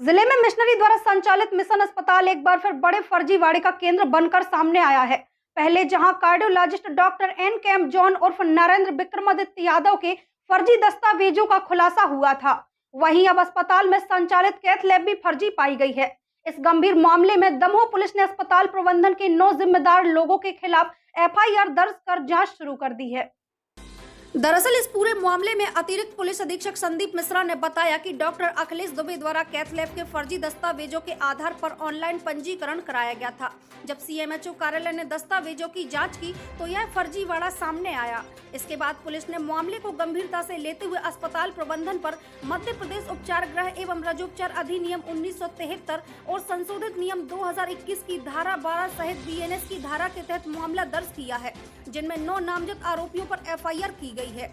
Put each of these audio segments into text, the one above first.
जिले में मिशनरी द्वारा संचालित मिशन अस्पताल एक बार फिर बड़े फर्जीवाड़े का केंद्र बनकर सामने आया है। पहले जहां कार्डियोलॉजिस्ट डॉक्टर एन जॉन उर्फ नरेंद्र विक्रमादित्य यादव के फर्जी दस्तावेजों का खुलासा हुआ था, वहीं अब अस्पताल में संचालित कैथ लैब भी फर्जी पाई गई है। इस गंभीर मामले में दमोह पुलिस ने अस्पताल प्रबंधन के 9 जिम्मेदार लोगों के खिलाफ FIR दर्ज कर जांच शुरू कर दी है। दरअसल इस पूरे मामले में अतिरिक्त पुलिस अधीक्षक संदीप मिश्रा ने बताया कि डॉक्टर अखिलेश दुबे द्वारा कैथ लैब के फर्जी दस्तावेजों के आधार पर ऑनलाइन पंजीकरण कराया गया था। जब CMHO कार्यालय ने दस्तावेजों की जांच की तो यह फर्जीवाड़ा सामने आया। इसके बाद पुलिस ने मामले को गंभीरता से लेते हुए अस्पताल प्रबंधन पर मध्य प्रदेश उपचार गृह एवं रजोपचार अधिनियम 1973 और संशोधित नियम 2021 की धारा 12 सहित BNS की धारा के तहत मामला दर्ज किया है, जिनमें 9 नामजद आरोपियों पर FIR की गई है।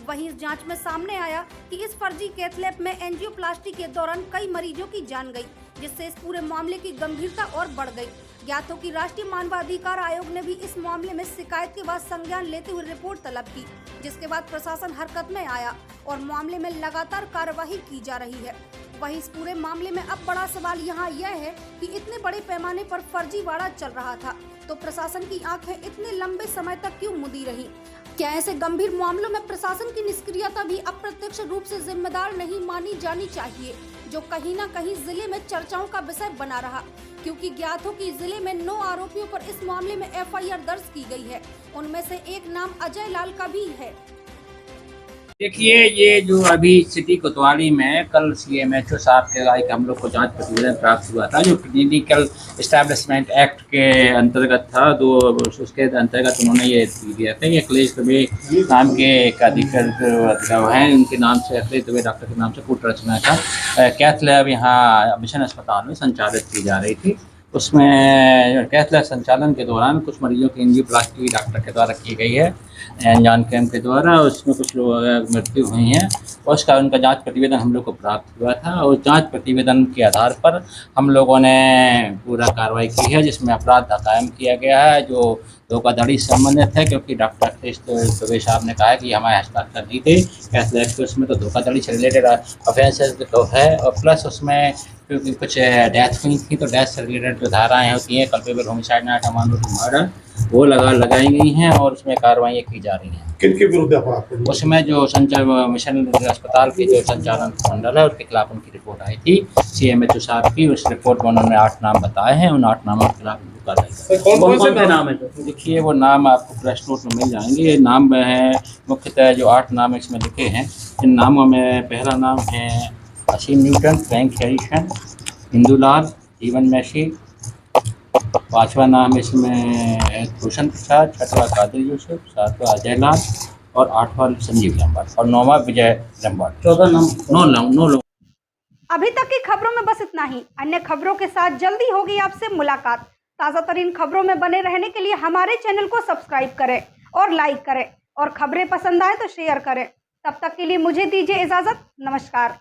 वहीं इस जांच में सामने आया कि इस फर्जी कैथ लैब में एंजियोप्लास्टी के दौरान कई मरीजों की जान गई, जिससे इस पूरे मामले की गंभीरता और बढ़ गई। ज्ञात हो कि राष्ट्रीय मानवाधिकार आयोग ने भी इस मामले में शिकायत के बाद संज्ञान लेते हुए रिपोर्ट तलब की, जिसके बाद प्रशासन हरकत में आया और मामले में लगातार कार्यवाही की जा रही है। वहीं इस पूरे मामले में अब बड़ा सवाल यहाँ यह है कि इतने बड़े पैमाने पर फर्जीवाड़ा चल रहा था तो प्रशासन की आंखें इतने लंबे समय तक क्यों मुदी रही? क्या ऐसे गंभीर मामलों में प्रशासन की निष्क्रियता भी अप्रत्यक्ष रूप से जिम्मेदार नहीं मानी जानी चाहिए, जो कहीं न कहीं जिले में चर्चाओं का विषय बना रहा? क्योंकि ज्ञात हो कि जिले में 9 आरोपियों पर इस मामले में FIR दर्ज की गई है। उनमें से एक नाम अजय लाल का भी है। देखिए, ये जो अभी सिटी कोतवाली में कल CMHO साहब के राय हम लोग को जांच प्रतिवेदन प्राप्त हुआ था, जो क्लिनिकल एस्टैब्लिशमेंट एक्ट के अंतर्गत था। उसके अंतर्गत उन्होंने ये दिया था कि अखिलेश दुबे नाम के एक अधिकृत हैं, उनके नाम से अखिलेश दुबे डॉक्टर के नाम से कूट रचना का कैथ लैब यहाँ मिशन अस्पताल में संचालित की जा रही थी। उसमें कैथ लैब संचालन के दौरान कुछ मरीजों की एंजियोप्लास्टी डॉक्टर के द्वारा की गई है, एनजॉन कैम्प के द्वारा। उसमें कुछ लोग मृत्यु हुई हैं। उसका उनका जांच प्रतिवेदन हम लोग को प्राप्त हुआ था और जांच प्रतिवेदन के आधार पर हम लोगों ने पूरा कार्रवाई की है, जिसमें अपराध कायम किया गया है जो धोखाधड़ी संबंधित है। क्योंकि डॉक्टर अखिलेश दुबे साहब ने कहा कि हमारे हस्ताक्षर नहीं थे कैथ लैब के, उसमें तो धोखाधड़ी से रिलेटेड ऑफेंसेस तो है, और प्लस उसमें क्योंकि कुछ डेथ हुई थी तो डेथ से रिलेटेड जो धाराएँ होती हैं, culpable homicide not amount to murder, वो लगाई गई हैं और उसमें कार्रवाई की जा रही हैं। किनके विरुद्ध अपराध? उसमें जो मिशन अस्पताल के जो संचालन मंडल है उसके खिलाफ उनकी रिपोर्ट आई थी CMHO साहब की। उस रिपोर्ट में उन्होंने 8 नाम बताए हैं, उन 8 नामों के खिलाफ कार्रवाई। कौन से नाम है? देखिए, वो नाम आपको प्रेस नोट में मिल जाएंगे। ये नाम है मुख्यतः जो 8 नाम इसमें लिखे हैं। इन नामों में पहला नाम है असीम न्यूटन, फ्रैंक हैरिसन, इंदुलाल, जीवन मैसी। 5वां नाम इसमें भूषण प्रसाद, 6वां कादिर यूसुफ, 7वां अजय लाल और 8वां संजीव लंबाट और 9वां विजय लंबाट। 14 नाम 9 लोग। अभी तक की खबरों में बस इतना ही। अन्य खबरों के साथ जल्दी होगी आपसे मुलाकात। ताज़ा तरीन खबरों में बने रहने के लिए हमारे चैनल को सब्सक्राइब करें और लाइक करें, और खबरें पसंद आए तो शेयर करें। तब तक के लिए मुझे दीजिए इजाज़त। नमस्कार।